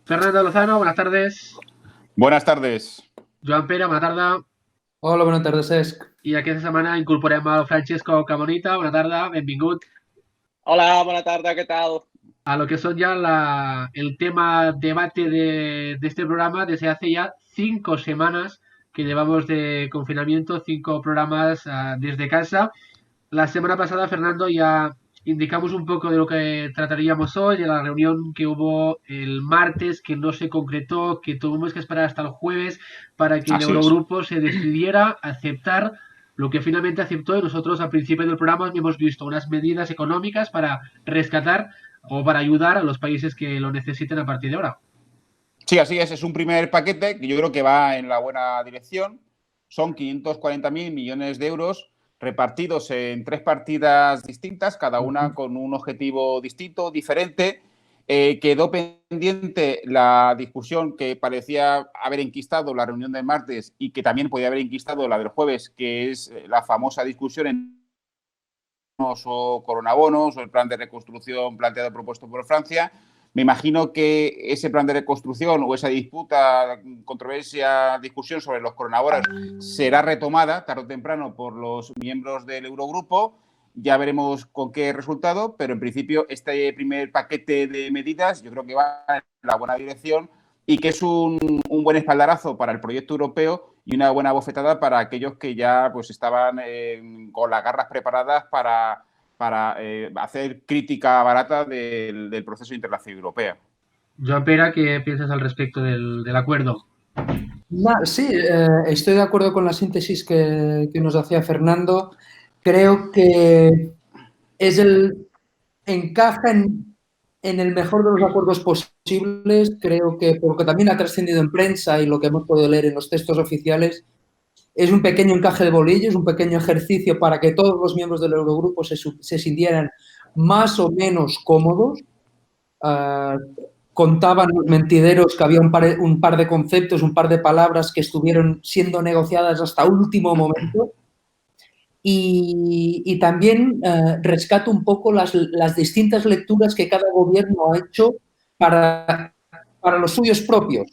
Fernando Lozano, buenas tardes. Buenas tardes. Joan Pere, buena tarda. Hola, bona tarda, Cesc. I aquesta setmana incorporem el Francesco Camonita. Bona tarda, benvingut Hola, buena tarde, ¿qué tal? a lo que son ya el tema debate de este programa desde hace ya 5 semanas que llevamos de confinamiento, 5 programas desde casa. La semana pasada, Fernando, ya indicamos un poco de lo que trataríamos hoy, de la reunión que hubo el martes, que no se concretó, que tuvimos que esperar hasta el jueves para que el Así es. Eurogrupo se decidiera a aceptar lo que finalmente aceptó, y nosotros al principio del programa hemos visto unas medidas económicas para rescatar o para ayudar a los países que lo necesiten a partir de ahora. Sí, así es. Es un primer paquete que yo creo que va en la buena dirección. Son 540.000 millones de euros repartidos en 3 partidas distintas, cada una con un objetivo distinto, diferente. Quedó pendiente la discusión que parecía haber enquistado la reunión del martes y que también podía haber enquistado la del jueves, que es la famosa discusión en o coronabonos o el plan de reconstrucción planteado propuesto por Francia. Me imagino que ese plan de reconstrucción o esa disputa, controversia, discusión sobre los coronabonos será retomada tarde o temprano por los miembros del Eurogrupo. Ya veremos con qué resultado, pero en principio este primer paquete de medidas yo creo que va en la buena dirección y que es un buen espaldarazo para el proyecto europeo y una buena bofetada para aquellos que ya pues estaban con las garras preparadas para hacer crítica barata del proceso de integración europea. Joan Pere, ¿qué piensas al respecto del acuerdo? Sí, estoy de acuerdo con la síntesis que nos hacía Fernando. Creo que encaja en el mejor de los acuerdos posibles. Creo que, porque también ha trascendido en prensa y lo que hemos podido leer en los textos oficiales, es un pequeño encaje de bolillos, un pequeño ejercicio para que todos los miembros del Eurogrupo se sintieran más o menos cómodos. Contaban los mentideros que había un par de conceptos, un par de palabras que estuvieron siendo negociadas hasta último momento. Y también rescato un poco las distintas lecturas que cada gobierno ha hecho para los suyos propios.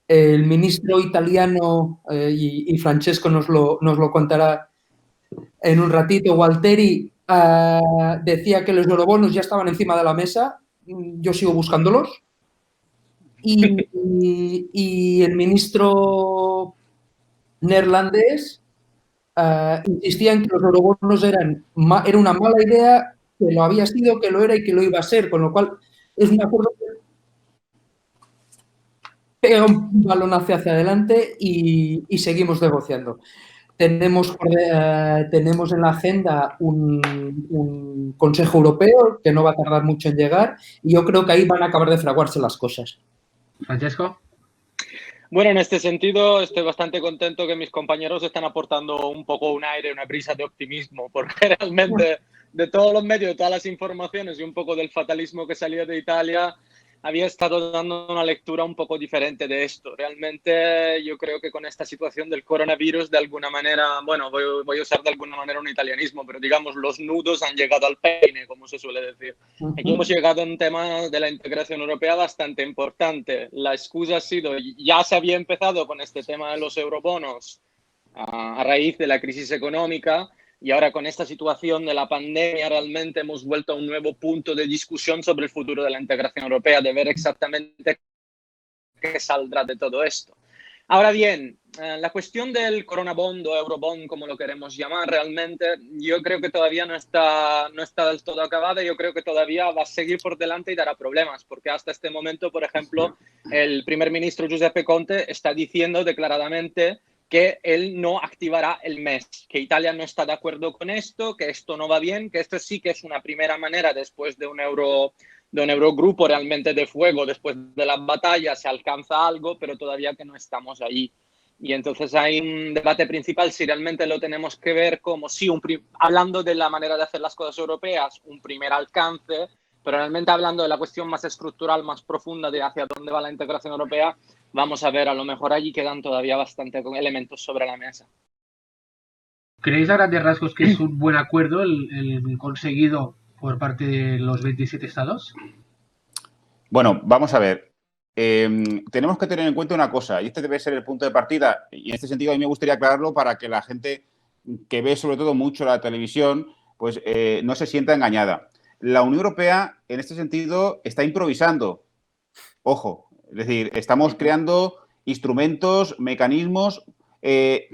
El ministro italiano, y Francesco nos lo contará en un ratito, Gualteri, decía que los eurobonos ya estaban encima de la mesa. Yo sigo buscándolos. Y el ministro neerlandés insistía en que los eurobonos era una mala idea, que lo había sido, que lo era y que lo iba a ser, con lo cual es un acuerdo que pega un balón hacia adelante y seguimos negociando. Tenemos en la agenda un Consejo Europeo que no va a tardar mucho en llegar y yo creo que ahí van a acabar de fraguarse las cosas. Francesco. Bueno, en este sentido estoy bastante contento que mis compañeros están aportando un poco un aire, una brisa de optimismo, porque realmente de todos los medios, de todas las informaciones y un poco del fatalismo que salía de Italia, había estado dando una lectura un poco diferente de esto. Realmente yo creo que con esta situación del coronavirus, de alguna manera, bueno, voy a usar de alguna manera un italianismo, pero digamos, los nudos han llegado al peine, como se suele decir. Aquí hemos llegado a un tema de la integración europea bastante importante. La excusa ha sido, ya se había empezado con este tema de los eurobonos a raíz de la crisis económica, y ahora con esta situación de la pandemia realmente hemos vuelto a un nuevo punto de discusión sobre el futuro de la integración europea, de ver exactamente qué saldrá de todo esto. Ahora bien, la cuestión del coronabond o eurobond, como lo queremos llamar, realmente yo creo que todavía no está del todo acabada. Yo creo que todavía va a seguir por delante y dará problemas, porque hasta este momento, por ejemplo, el primer ministro Giuseppe Conte está diciendo declaradamente que él no activará el MES, que Italia no está de acuerdo con esto, que esto no va bien, que esto sí que es una primera manera después de un Eurogrupo realmente de fuego, después de la batalla se alcanza algo, pero todavía que no estamos ahí. Y entonces hay un debate principal si realmente lo tenemos que ver como si, hablando de la manera de hacer las cosas europeas, un primer alcance, pero realmente hablando de la cuestión más estructural, más profunda de hacia dónde va la integración europea, vamos a ver, a lo mejor allí quedan todavía bastante elementos sobre la mesa. ¿Creéis a grandes rasgos que es un buen acuerdo el conseguido por parte de los 27 estados? Bueno, vamos a ver. tenemos que tener en cuenta una cosa, y este debe ser el punto de partida, y en este sentido a mí me gustaría aclararlo para que la gente que ve sobre todo mucho la televisión, pues no se sienta engañada. La Unión Europea, en este sentido, está improvisando. Ojo, es decir, estamos creando instrumentos, mecanismos,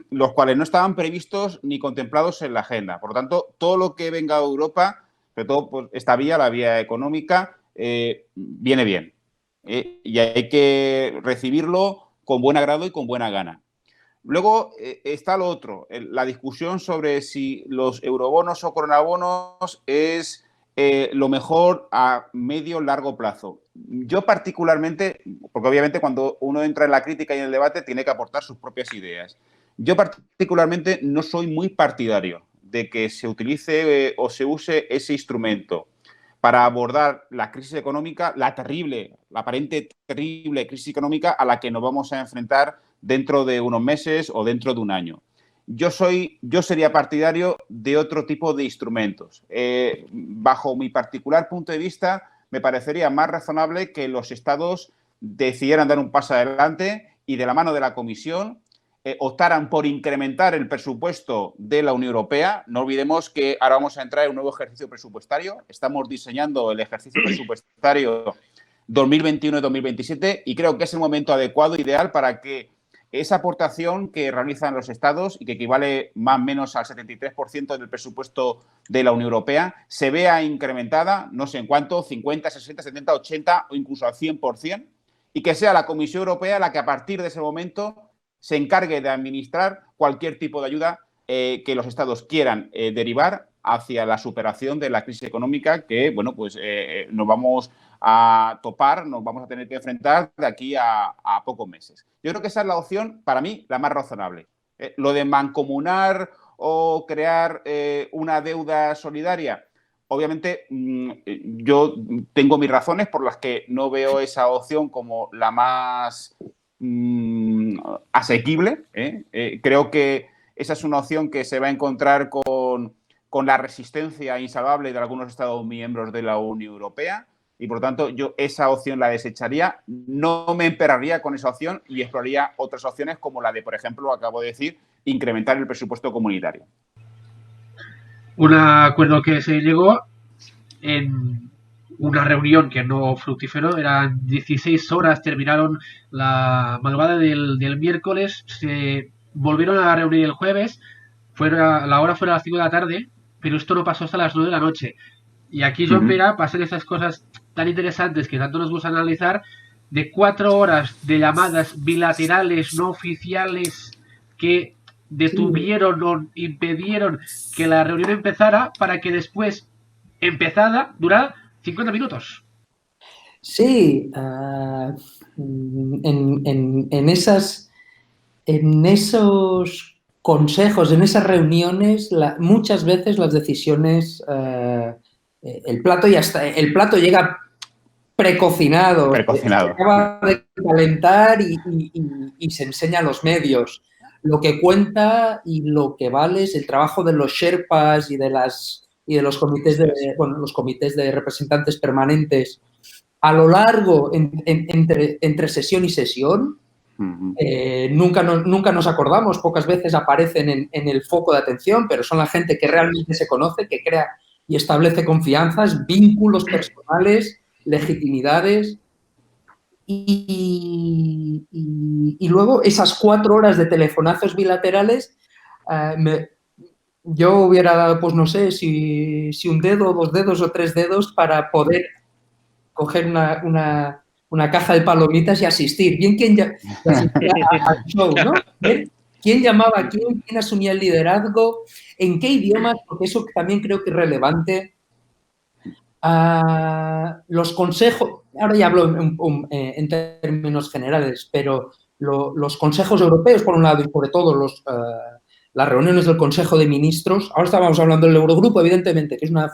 los cuales no estaban previstos ni contemplados en la agenda. Por lo tanto, todo lo que venga de Europa, sobre todo pues, esta vía, la vía económica, viene bien. Y hay que recibirlo con buen agrado y con buena gana. Luego está lo otro, la discusión sobre si los eurobonos o coronabonos es lo mejor a medio largo plazo. Yo particularmente, porque obviamente cuando uno entra en la crítica y en el debate tiene que aportar sus propias ideas. Yo particularmente no soy muy partidario de que se utilice o se use ese instrumento para abordar la crisis económica, la aparente terrible crisis económica a la que nos vamos a enfrentar dentro de unos meses o dentro de un año. Yo sería partidario de otro tipo de instrumentos. Bajo mi particular punto de vista, me parecería más razonable que los estados decidieran dar un paso adelante y de la mano de la Comisión optaran por incrementar el presupuesto de la Unión Europea. No olvidemos que ahora vamos a entrar en un nuevo ejercicio presupuestario. Estamos diseñando el ejercicio presupuestario 2021 y 2027 y creo que es el momento adecuado, ideal, para que esa aportación que realizan los estados y que equivale más o menos al 73% del presupuesto de la Unión Europea se vea incrementada, no sé en cuánto, 50, 60, 70, 80 o incluso al 100%, y que sea la Comisión Europea la que a partir de ese momento se encargue de administrar cualquier tipo de ayuda que los estados quieran derivar hacia la superación de la crisis económica que, bueno, pues nos vamos a topar, nos vamos a tener que enfrentar de aquí a pocos meses. Yo creo que esa es la opción, para mí, la más razonable. Lo de mancomunar o crear una deuda solidaria, obviamente yo tengo mis razones por las que no veo esa opción como la más asequible. Creo que esa es una opción que se va a encontrar con la resistencia insalvable de algunos Estados miembros de la Unión Europea y, por lo tanto, yo esa opción la desecharía. No me emperraría con esa opción y exploraría otras opciones como la de, por ejemplo, lo acabo de decir, incrementar el presupuesto comunitario. Un acuerdo que se llegó en una reunión que no fructiferó, eran 16 horas, terminaron la madrugada del miércoles, se volvieron a reunir el jueves, la hora fue a las 5 de la tarde, pero esto no pasó hasta las 9 de la noche. Y aquí, Joan Pere, pasan esas cosas tan interesantes que tanto nos gusta analizar, de 4 horas de llamadas bilaterales no oficiales que detuvieron o impidieron que la reunión empezara para que después, empezada, durara 50 minutos. Sí, en esos consejos, en esas reuniones, muchas veces las decisiones, el plato llega precocinado. Se acaba de calentar y se enseña a los medios. Lo que cuenta y lo que vale es el trabajo de los Sherpas y de los comités los comités de representantes permanentes a lo largo entre sesión y sesión. Nunca nos acordamos, pocas veces aparecen en el foco de atención, pero son la gente que realmente se conoce, que crea y establece confianzas, vínculos personales, legitimidades. Y luego esas 4 horas de telefonazos bilaterales, yo hubiera dado, pues no sé, si un dedo, 2 dedos o 3 dedos para poder coger una caja de palomitas y asistir. Bien quién al show, ¿no? Bien, quién llamaba a quién asumía el liderazgo, en qué idiomas, porque eso también creo que es relevante. Los consejos, ahora ya hablo en términos generales, pero los consejos europeos, por un lado, y sobre todo las reuniones del Consejo de Ministros, ahora estábamos hablando del Eurogrupo, evidentemente, que es una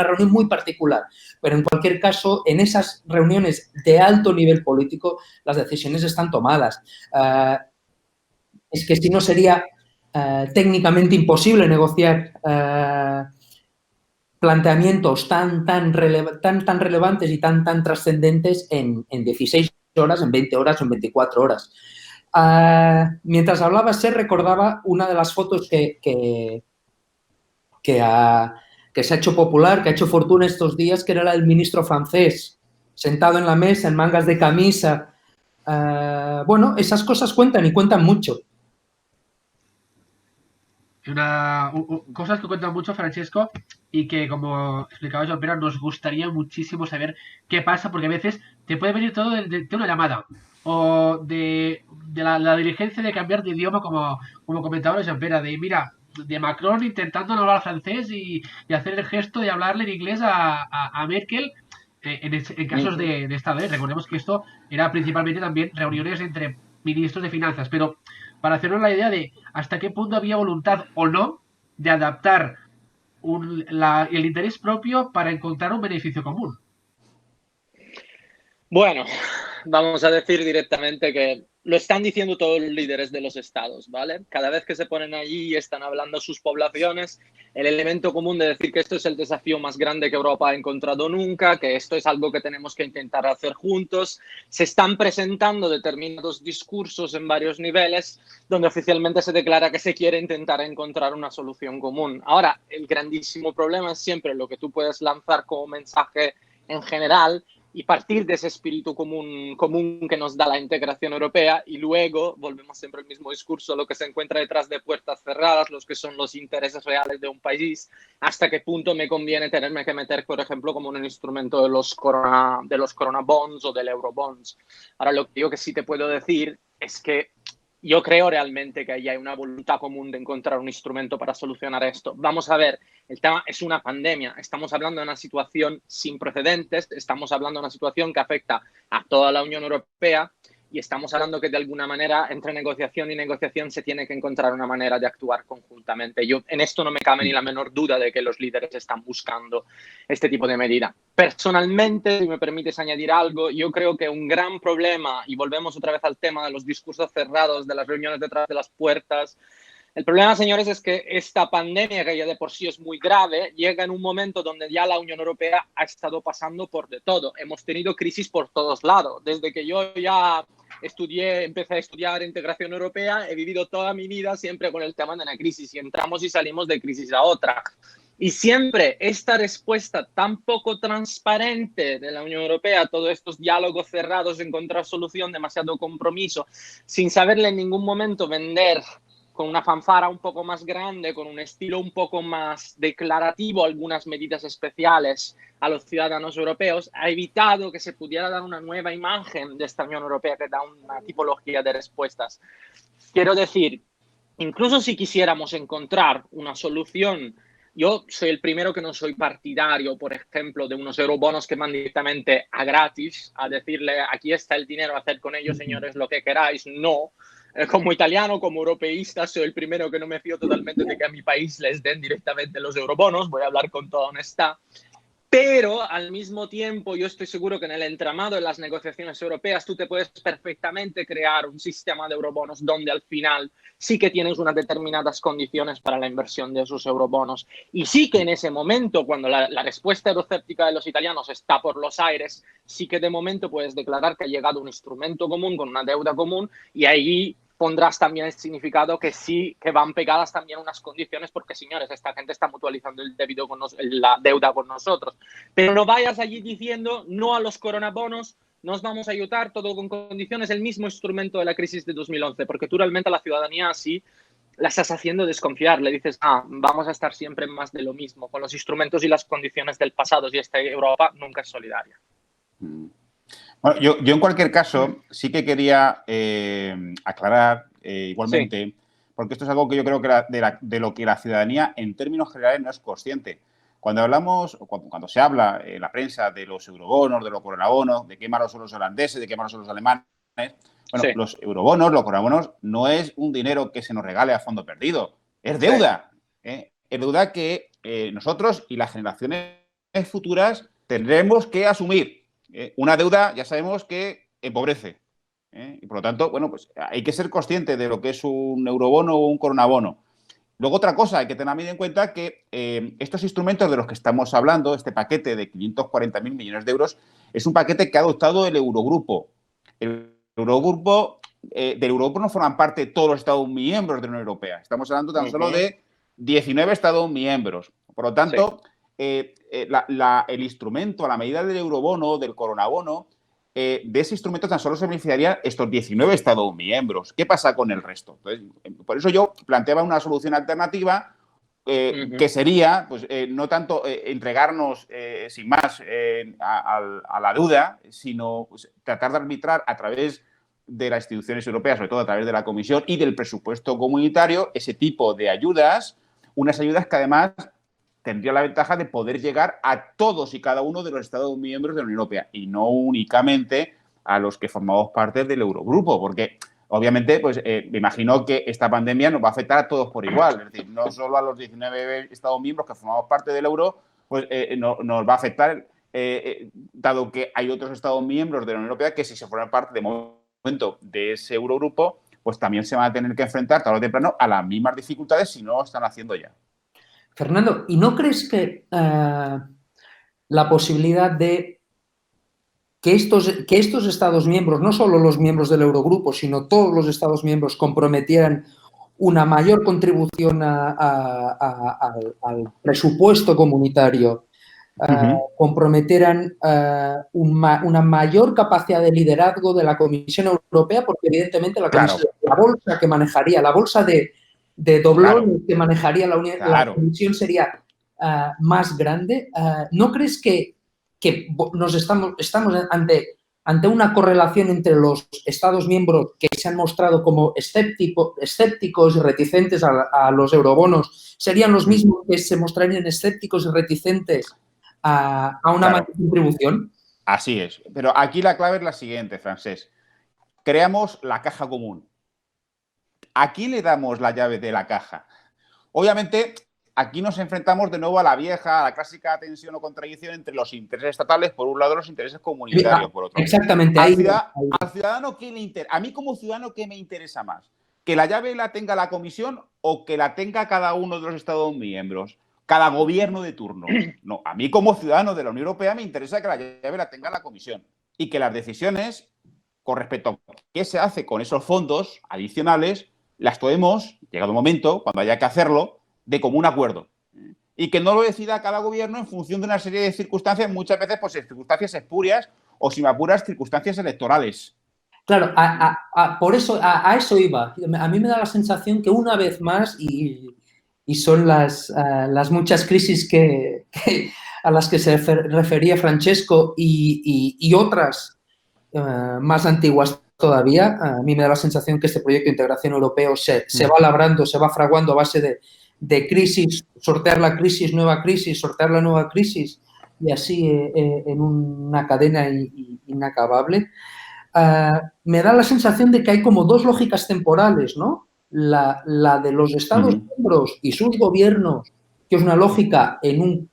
reunión muy particular, pero en cualquier caso, en esas reuniones de alto nivel político, las decisiones están tomadas. Es que si no sería técnicamente imposible negociar planteamientos tan relevantes y tan trascendentes en 16 horas, en 20 horas o en 24 horas. Mientras hablaba, se recordaba una de las fotos que se ha hecho popular, que ha hecho fortuna estos días, que era la del ministro francés, sentado en la mesa, en mangas de camisa. Bueno, esas cosas cuentan y cuentan mucho. Cosas que cuentan mucho, Francesco, y que, como explicaba Joan Pere, nos gustaría muchísimo saber qué pasa, porque a veces te puede venir todo de una llamada o de la diligencia de cambiar de idioma, como comentaba Joan Pere, de mira, de Macron intentando no hablar francés y hacer el gesto de hablarle en inglés a Merkel en casos de Estado. Recordemos que esto era principalmente también reuniones entre ministros de finanzas, pero para hacernos la idea de hasta qué punto había voluntad o no de adaptar el interés propio para encontrar un beneficio común. Bueno, vamos a decir directamente que lo están diciendo todos los líderes de los estados, ¿vale? Cada vez que se ponen allí y están hablando a sus poblaciones, el elemento común de decir que esto es el desafío más grande que Europa ha encontrado nunca, que esto es algo que tenemos que intentar hacer juntos, se están presentando determinados discursos en varios niveles donde oficialmente se declara que se quiere intentar encontrar una solución común. Ahora, el grandísimo problema es siempre lo que tú puedes lanzar como mensaje en general y partir de ese espíritu común que nos da la integración europea y luego volvemos siempre al mismo discurso, lo que se encuentra detrás de puertas cerradas, los que son los intereses reales de un país, hasta qué punto me conviene tenerme que meter, por ejemplo, como un instrumento de los corona bonds o del eurobonds. Ahora, lo que digo que sí te puedo decir es que yo creo realmente que ahí hay una voluntad común de encontrar un instrumento para solucionar esto. Vamos a ver, el tema es una pandemia. Estamos hablando de una situación sin precedentes, estamos hablando de una situación que afecta a toda la Unión Europea y estamos hablando que de alguna manera entre negociación y negociación se tiene que encontrar una manera de actuar conjuntamente. Yo en esto no me cabe ni la menor duda de que los líderes están buscando este tipo de medida. Personalmente, si me permites añadir algo, yo creo que un gran problema, y volvemos otra vez al tema de los discursos cerrados, de las reuniones detrás de las puertas, el problema, señores, es que esta pandemia, que ya de por sí es muy grave, llega en un momento donde ya la Unión Europea ha estado pasando por de todo. Hemos tenido crisis por todos lados. Desde que yo ya empecé a estudiar integración europea, he vivido toda mi vida siempre con el tema de una crisis y entramos y salimos de crisis a otra. Y siempre esta respuesta tan poco transparente de la Unión Europea, todos estos diálogos cerrados, encontrar solución, demasiado compromiso, sin saberle en ningún momento vender con una fanfara un poco más grande, con un estilo un poco más declarativo, algunas medidas especiales a los ciudadanos europeos, ha evitado que se pudiera dar una nueva imagen de esta Unión Europea que da una tipología de respuestas. Quiero decir, incluso si quisiéramos encontrar una solución, yo soy el primero que no soy partidario, por ejemplo, de unos eurobonos que van directamente a gratis, a decirle aquí está el dinero, hacer con ellos, señores, lo que queráis. No. Como italiano, como europeísta, soy el primero que no me fío totalmente de que a mi país les den directamente los eurobonos, voy a hablar con toda honestidad. Pero al mismo tiempo yo estoy seguro que en el entramado de las negociaciones europeas tú te puedes perfectamente crear un sistema de eurobonos donde al final sí que tienes unas determinadas condiciones para la inversión de esos eurobonos. Y sí que en ese momento, cuando la respuesta euroscéptica de los italianos está por los aires, sí que de momento puedes declarar que ha llegado un instrumento común con una deuda común y ahí pondrás también el significado que sí, que van pegadas también unas condiciones porque, señores, esta gente está mutualizando la deuda con nosotros. Pero no vayas allí diciendo no a los coronabonos, nos vamos a ayudar, todo con condiciones, el mismo instrumento de la crisis de 2011, porque tú realmente a la ciudadanía así la estás haciendo desconfiar. Le dices, vamos a estar siempre en más de lo mismo, con los instrumentos y las condiciones del pasado, y esta Europa nunca es solidaria. Bueno, yo en cualquier caso sí que quería aclarar igualmente, sí, porque esto es algo que yo creo que de lo que la ciudadanía en términos generales no es consciente. Cuando hablamos, cuando se habla en la prensa de los eurobonos, de los coronabonos, de qué malos son los holandeses, de qué malos son los alemanes, bueno, sí, los eurobonos, los coronabonos, no es un dinero que se nos regale a fondo perdido, es deuda. Sí. Es deuda que nosotros y las generaciones futuras tendremos que asumir. Una deuda, ya sabemos que empobrece. Y por lo tanto, bueno, pues hay que ser consciente de lo que es un eurobono o un coronabono. Luego, otra cosa, hay que tener en cuenta que estos instrumentos de los que estamos hablando, este paquete de 540.000 millones de euros, es un paquete que ha adoptado el Eurogrupo. el Eurogrupo, del Eurogrupo no forman parte todos los Estados miembros de la Unión Europea. Estamos hablando tan solo de 19 Estados miembros. Por lo tanto, el instrumento, a la medida del eurobono, del coronabono, de ese instrumento tan solo se beneficiarían estos 19 Estados miembros. ¿Qué pasa con el resto? Entonces, por eso yo planteaba una solución alternativa que sería, pues, no tanto entregarnos sin más a la deuda, sino pues, tratar de arbitrar a través de las instituciones europeas, sobre todo a través de la Comisión y del presupuesto comunitario, ese tipo de ayudas, unas ayudas que además tendría la ventaja de poder llegar a todos y cada uno de los Estados miembros de la Unión Europea y no únicamente a los que formamos parte del Eurogrupo, porque obviamente pues, me imagino que esta pandemia nos va a afectar a todos por igual, es decir, no solo a los 19 Estados miembros que formamos parte del euro, pues nos va a afectar, dado que hay otros Estados miembros de la Unión Europea que si se forman parte de momento de ese Eurogrupo, pues también se van a tener que enfrentar tarde o temprano a las mismas dificultades si no lo están haciendo ya. Fernando, ¿y no crees que la posibilidad de que estos Estados miembros, no solo los miembros del Eurogrupo, sino todos los Estados miembros, comprometieran una mayor contribución al presupuesto comunitario, comprometieran una mayor capacidad de liderazgo de la Comisión Europea? Porque evidentemente la bolsa que manejaría, la bolsa de doblón que manejaría la Comisión sería más grande. ¿No crees que nos estamos ante una correlación entre los Estados miembros que se han mostrado como escépticos y reticentes a los eurobonos? ¿Serían los mismos que se mostrarían escépticos y reticentes a una mayor contribución? Así es. Pero aquí la clave es la siguiente, Francesc. Creamos la caja común. ¿A quién le damos la llave de la caja? Obviamente, aquí nos enfrentamos de nuevo a la clásica tensión o contradicción entre los intereses estatales, por un lado, y los intereses comunitarios, por otro. Exactamente. Al ciudadano, ¿qué le interesa? A mí, como ciudadano, ¿qué me interesa más? ¿Que la llave la tenga la Comisión o que la tenga cada uno de los Estados miembros? Cada gobierno de turno. No, a mí, como ciudadano de la Unión Europea, me interesa que la llave la tenga la Comisión y que las decisiones con respecto a qué se hace con esos fondos adicionales las tomemos, llegado el momento, cuando haya que hacerlo, de común acuerdo. Y que no lo decida cada gobierno en función de una serie de circunstancias, muchas veces pues circunstancias espurias o, si me apuras, circunstancias electorales. Claro, por eso, a eso iba. A mí me da la sensación que una vez más, y son las muchas crisis a las que se refería Francesco y otras más antiguas todavía, a mí me da la sensación que este proyecto de integración europeo se va labrando, se va fraguando a base de crisis, sortear la crisis, sortear la nueva crisis, y así en una cadena inacabable. Me da la sensación de que hay como dos lógicas temporales, ¿no? La de los Estados miembros y sus gobiernos, que es una lógica en un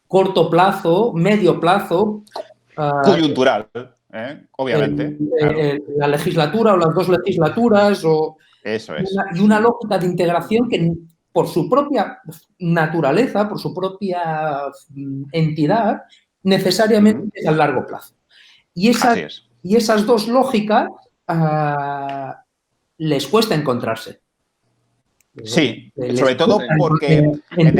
corto plazo, medio plazo. Coyuntural, obviamente. La legislatura o las dos legislaturas. Eso es. Y una lógica de integración que, por su propia naturaleza, por su propia entidad, necesariamente es a largo plazo. Y esas dos lógicas les cuesta encontrarse. Sí, sobre todo porque, en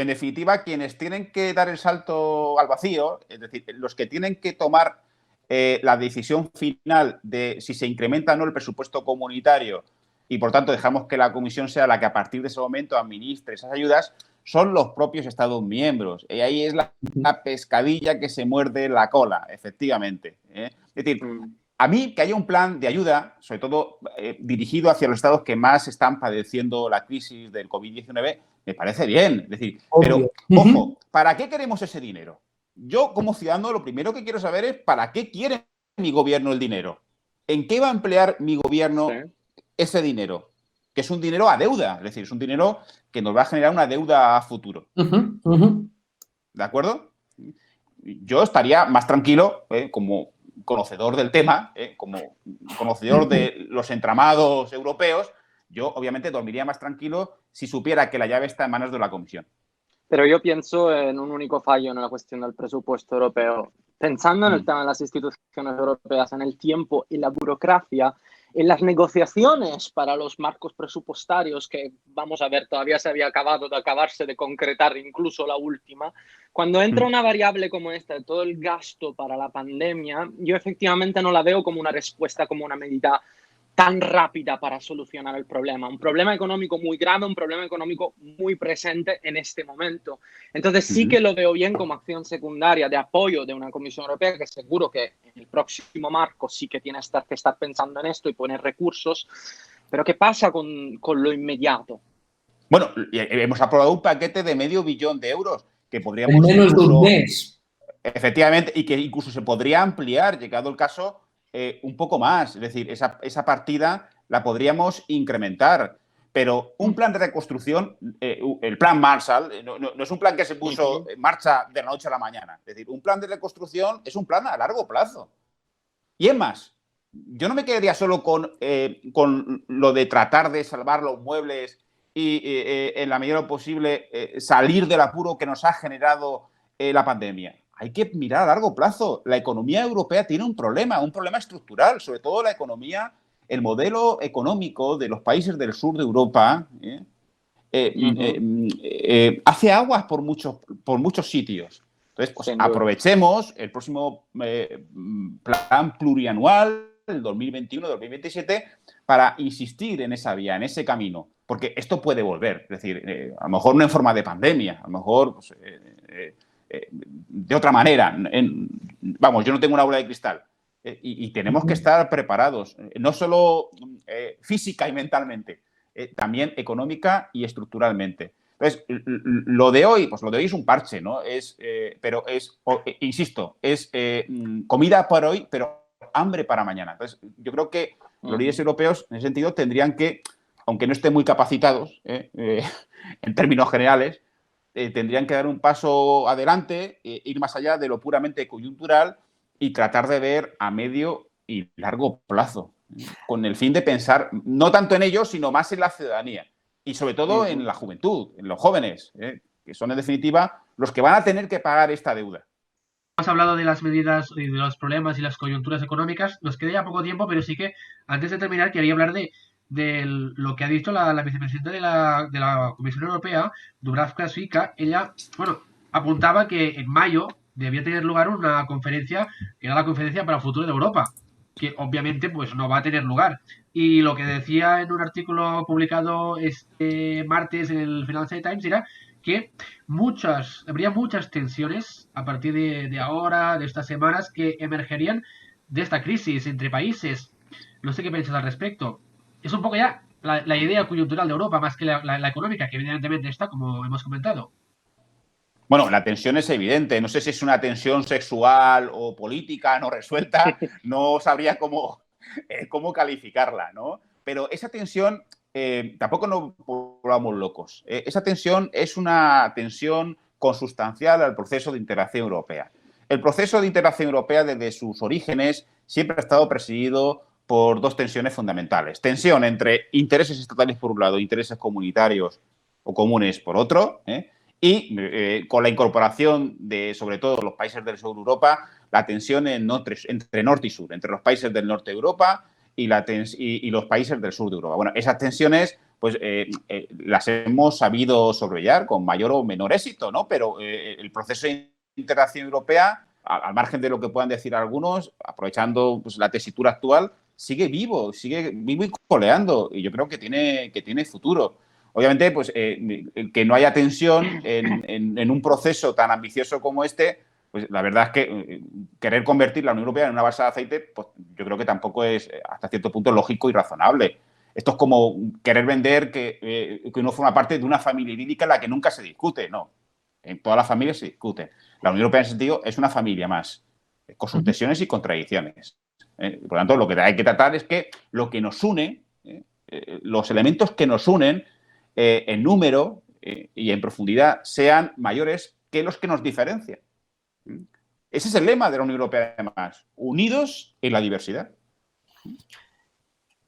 definitiva, quienes tienen que dar el salto al vacío, es decir, los que tienen que tomar la decisión final de si se incrementa o no el presupuesto comunitario y, por tanto, dejamos que la Comisión sea la que a partir de ese momento administre esas ayudas, son los propios Estados miembros. Y ahí es la pescadilla que se muerde la cola, efectivamente. Es decir, a mí que haya un plan de ayuda, sobre todo dirigido hacia los estados que más están padeciendo la crisis del COVID-19, me parece bien. Es decir, pero, ojo, ¿para qué queremos ese dinero? Yo, como ciudadano, lo primero que quiero saber es ¿para qué quiere mi gobierno el dinero? ¿En qué va a emplear mi gobierno ese dinero? Que es un dinero a deuda, es decir, es un dinero que nos va a generar una deuda a futuro. ¿De acuerdo? Yo estaría más tranquilo, como conocedor del tema, como conocedor de los entramados europeos, yo obviamente dormiría más tranquilo si supiera que la llave está en manos de la Comisión. Pero yo pienso en un único fallo en la cuestión del presupuesto europeo. pensando en el tema de las instituciones europeas, en el tiempo y la burocracia, en las negociaciones para los marcos presupuestarios, que vamos a ver, todavía se había acabado de acabarse de concretar, incluso la última, cuando entra una variable como esta, de todo el gasto para la pandemia, yo efectivamente no la veo como una respuesta, como una medida tan rápida para solucionar el problema. Un problema económico muy grave, un problema económico muy presente en este momento. Entonces sí que lo veo bien como acción secundaria de apoyo de una Comisión Europea, que seguro que en el próximo marco sí que tiene que estar pensando en esto y poner recursos. Pero ¿qué pasa con lo inmediato? Bueno, hemos aprobado un paquete de $500 millones que podríamos... En menos incluso, de un mes. Efectivamente, y que incluso se podría ampliar, llegado el caso, un poco más. Es decir, esa partida la podríamos incrementar. Pero un plan de reconstrucción, el plan Marshall, no es un plan que se puso en marcha de la noche a la mañana. Es decir, un plan de reconstrucción es un plan a largo plazo. Y es más, yo no me quedaría solo con lo de tratar de salvar los muebles y, en la medida de lo posible, salir del apuro que nos ha generado la pandemia. Hay que mirar a largo plazo. La economía europea tiene un problema estructural, sobre todo la economía, el modelo económico de los países del sur de Europa hace aguas por muchos sitios. Entonces, pues aprovechemos el próximo plan plurianual, el 2021-2027, para insistir en esa vía, en ese camino, porque esto puede volver. Es decir, a lo mejor no en forma de pandemia, a lo mejor pues, de otra manera. Vamos, yo no tengo una bola de cristal. Y tenemos que estar preparados, no solo física y mentalmente, también económica y estructuralmente. Entonces, lo de hoy es un parche, ¿no? Pero insisto, es comida para hoy, pero hambre para mañana. Entonces, yo creo que los líderes europeos, en ese sentido, tendrían que, aunque no estén muy capacitados en términos generales, tendrían que dar un paso adelante, ir más allá de lo puramente coyuntural y tratar de ver a medio y largo plazo, con el fin de pensar no tanto en ellos, sino más en la ciudadanía y sobre todo en la juventud, en los jóvenes, que son en definitiva los que van a tener que pagar esta deuda. Hemos hablado de las medidas y de los problemas y las coyunturas económicas. Nos queda ya poco tiempo, pero sí que antes de terminar quería hablar de lo que ha dicho la vicepresidenta de la Comisión Europea, Dubravka Šuica. Ella, apuntaba que en mayo debía tener lugar una conferencia, que era la Conferencia para el Futuro de Europa, que obviamente pues no va a tener lugar. Y lo que decía en un artículo publicado este martes en el Financial Times era que habría muchas tensiones a partir de ahora, de estas semanas, que emergerían de esta crisis entre países. No sé qué piensas al respecto. Es un poco ya la idea coyuntural de Europa, más que la económica, que evidentemente está, como hemos comentado. Bueno, la tensión es evidente. No sé si es una tensión sexual o política no resuelta. No sabría cómo calificarla, ¿no? Pero esa tensión, tampoco nos volvamos locos. Esa tensión es una tensión consustancial al proceso de integración europea. El proceso de integración europea, desde sus orígenes, siempre ha estado presidido por dos tensiones fundamentales. Tensión entre intereses estatales por un lado, intereses comunitarios o comunes por otro, y con la incorporación de, sobre todo, los países del sur de Europa, la tensión entre norte y sur, entre los países del norte de Europa y los países del sur de Europa. Bueno, esas tensiones pues las hemos sabido sobrellevar con mayor o menor éxito, ¿no? Pero el proceso de integración europea, al margen de lo que puedan decir algunos, aprovechando pues, la tesitura actual, sigue vivo y coleando, y yo creo que tiene futuro. Obviamente, pues que no haya tensión en un proceso tan ambicioso como este, pues la verdad es que querer convertir la Unión Europea en una balsa de aceite, pues yo creo que tampoco es hasta cierto punto lógico y razonable. Esto es como querer vender que uno forma parte de una familia idílica en la que nunca se discute. No, en todas las familias se discute. La Unión Europea en ese sentido es una familia más, con sus tensiones y contradicciones. Por lo tanto, lo que hay que tratar es que lo que nos une, los elementos que nos unen en número y en profundidad sean mayores que los que nos diferencian. Ese es el lema de la Unión Europea, además, unidos en la diversidad.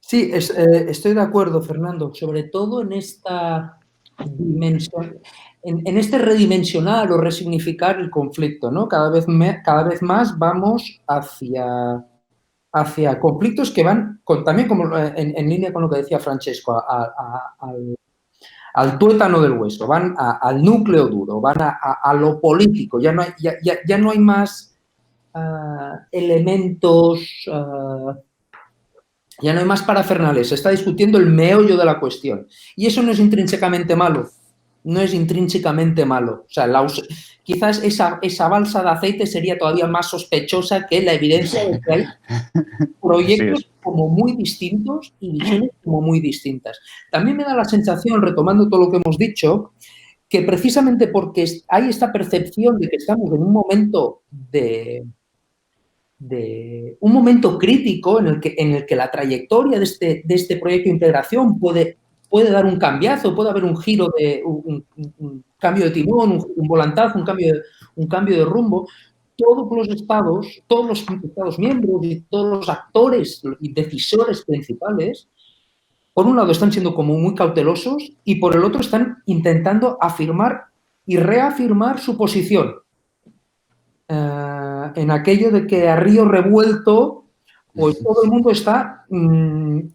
Sí, estoy de acuerdo, Fernando, sobre todo en esta dimensión. en este redimensionar o resignificar el conflicto, ¿no? Cada vez más vamos hacia conflictos que van también como en línea con lo que decía Francesco, al tuétano del hueso, van al núcleo duro, van a lo político, ya no hay más elementos, ya no hay más parafernales, se está discutiendo el meollo de la cuestión. Y eso no es intrínsecamente malo, no es intrínsecamente malo. O sea, quizás esa balsa de aceite sería todavía más sospechosa que la evidencia de que hay proyectos como muy distintos y visiones como muy distintas. También me da la sensación, retomando todo lo que hemos dicho, que precisamente porque hay esta percepción de que estamos en un momento un momento crítico en el que la trayectoria de este proyecto de integración puede dar un cambiazo, puede haber un giro, un cambio de timón, un volantazo, un cambio de rumbo. Todos los Estados miembros y todos los actores y decisores principales, por un lado están siendo como muy cautelosos y por el otro están intentando afirmar y reafirmar su posición. En aquello de que a río revuelto, pues todo el mundo está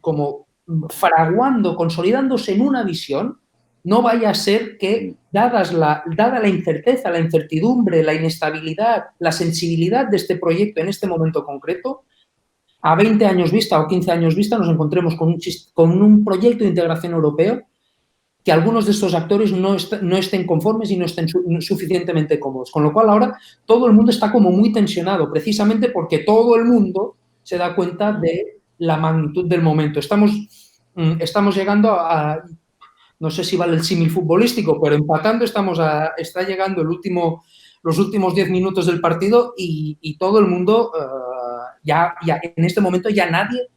como fraguando, consolidándose en una visión. No vaya a ser que, dada la incerteza, la incertidumbre, la inestabilidad, la sensibilidad de este proyecto en este momento concreto, a 20 años vista o 15 años vista nos encontremos con un proyecto de integración europeo que algunos de estos actores no estén conformes y no estén suficientemente cómodos. Con lo cual ahora todo el mundo está como muy tensionado, precisamente porque todo el mundo se da cuenta de la magnitud del momento. Estamos llegando a, no sé si vale el símil futbolístico, pero empatando está llegando los últimos 10 minutos del partido y todo el mundo, ya en este momento ya nadie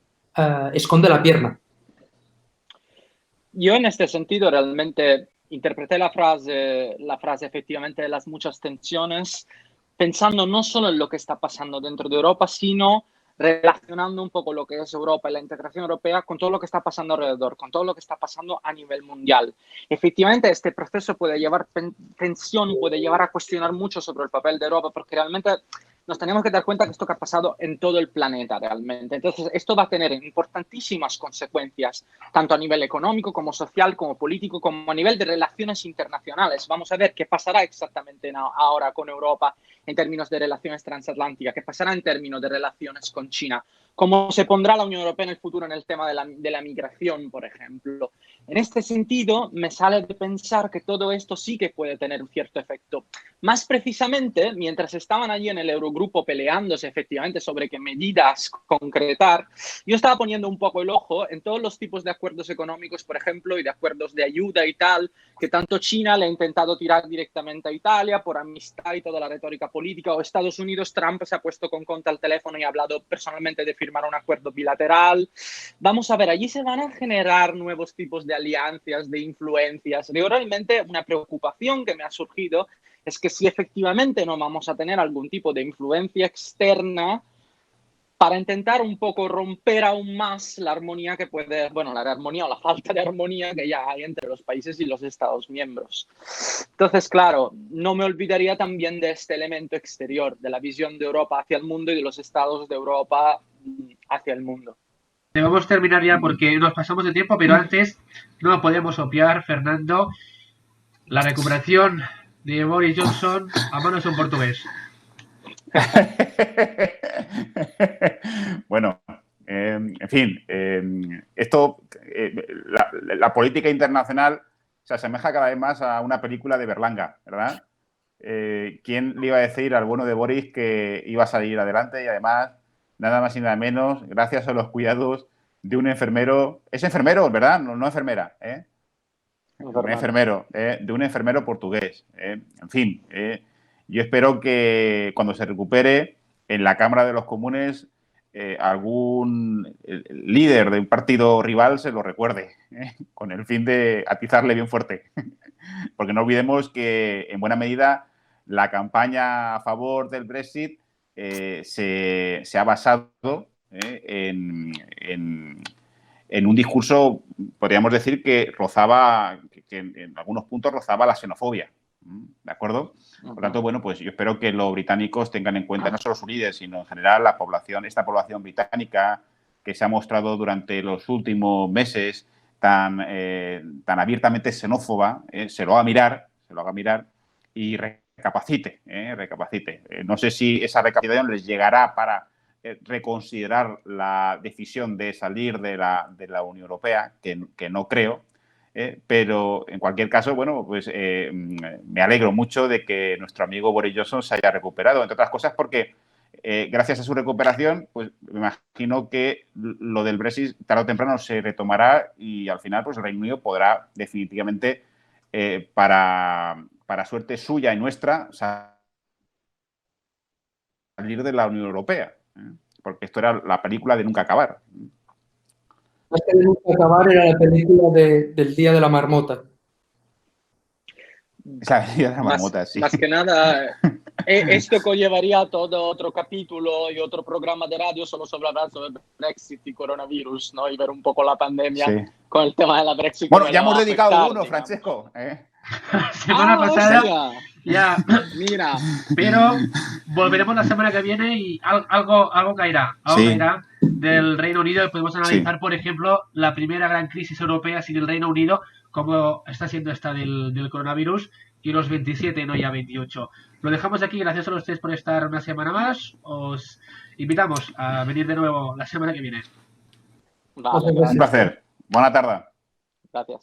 esconde la pierna. Yo en este sentido realmente interpreté la frase efectivamente de las muchas tensiones, pensando no solo en lo que está pasando dentro de Europa, sino relacionando un poco lo que es Europa y la integración europea con todo lo que está pasando alrededor, con todo lo que está pasando a nivel mundial. Efectivamente, este proceso puede llevar tensión, puede llevar a cuestionar mucho sobre el papel de Europa, porque realmente nos tenemos que dar cuenta que esto que ha pasado en todo el planeta realmente. Entonces, esto va a tener importantísimas consecuencias, tanto a nivel económico, como social, como político, como a nivel de relaciones internacionales. Vamos a ver qué pasará exactamente ahora con Europa en términos de relaciones transatlánticas, qué pasará en términos de relaciones con China, cómo se pondrá la Unión Europea en el futuro en el tema de la migración, por ejemplo. En este sentido, me sale de pensar que todo esto sí que puede tener un cierto efecto. Más precisamente, mientras estaban allí en el Eurogrupo peleándose efectivamente sobre qué medidas concretar, yo estaba poniendo un poco el ojo en todos los tipos de acuerdos económicos, por ejemplo, y de acuerdos de ayuda y tal, que tanto China le ha intentado tirar directamente a Italia por amistad y toda la retórica política, o Estados Unidos, Trump se ha puesto con Conte al teléfono y ha hablado personalmente de firmar un acuerdo bilateral. Vamos a ver, allí se van a generar nuevos tipos de alianzas, de influencias. Yo realmente una preocupación que me ha surgido es que si efectivamente no vamos a tener algún tipo de influencia externa para intentar un poco romper aún más la armonía que puede, bueno, la armonía o la falta de armonía que ya hay entre los países y los Estados miembros. Entonces, claro, no me olvidaría también de este elemento exterior, de la visión de Europa hacia el mundo y de los estados de Europa hacia el mundo. Debemos terminar ya porque nos pasamos de tiempo, pero antes no podemos obviar, Fernando, la recuperación de Boris Johnson a manos de un portugués. Bueno, en fin, esto, la política internacional se asemeja cada vez más a una película de Berlanga, ¿verdad? ¿Quién le iba a decir al bueno de Boris que iba a salir adelante y además, nada más y nada menos, gracias a los cuidados de un enfermero? Es enfermero, ¿verdad? No enfermera, ¿eh? Un enfermero, de un enfermero portugués. En fin, yo espero que cuando se recupere en la Cámara de los Comunes algún líder de un partido rival se lo recuerde, con el fin de atizarle bien fuerte. Porque no olvidemos que, en buena medida, la campaña a favor del Brexit se ha basado en un discurso, podríamos decir, que rozaba, que en algunos puntos rozaba la xenofobia. ¿De acuerdo? Por tanto, bueno, pues yo espero que los británicos tengan en cuenta no solo su líder, sino en general la población, esta población británica que se ha mostrado durante los últimos meses tan abiertamente xenófoba, se lo haga mirar y recapacite. No sé si esa recapacitación les llegará para reconsiderar la decisión de salir de la Unión Europea, que no creo, pero en cualquier caso, bueno, pues me alegro mucho de que nuestro amigo Boris Johnson se haya recuperado, entre otras cosas porque gracias a su recuperación, pues me imagino que lo del Brexit tarde o temprano se retomará y al final pues el Reino Unido podrá definitivamente, para suerte suya y nuestra, salir de la Unión Europea, porque esto era la película de nunca acabar. Más que de nunca acabar era la película del Día de la Marmota. Esa Día de la Marmota, sí. Más que nada, esto conllevaría a todo otro capítulo y otro programa de radio solo sobre hablar sobre Brexit y coronavirus, ¿no? Y ver un poco la pandemia con el tema de la Brexit. Bueno, ya hemos dedicado uno, Francesco. Semana pasada. Hostia. Ya, mira. Pero volveremos la semana que viene y algo caerá. Algo caerá del Reino Unido y podemos analizar, por ejemplo, la primera gran crisis europea sin el Reino Unido, como está siendo esta del coronavirus, y los 27, no ya 28. Lo dejamos aquí. Gracias a los tres por estar una semana más. Os invitamos a venir de nuevo la semana que viene. Vale, un placer. Buena tarde. Gracias.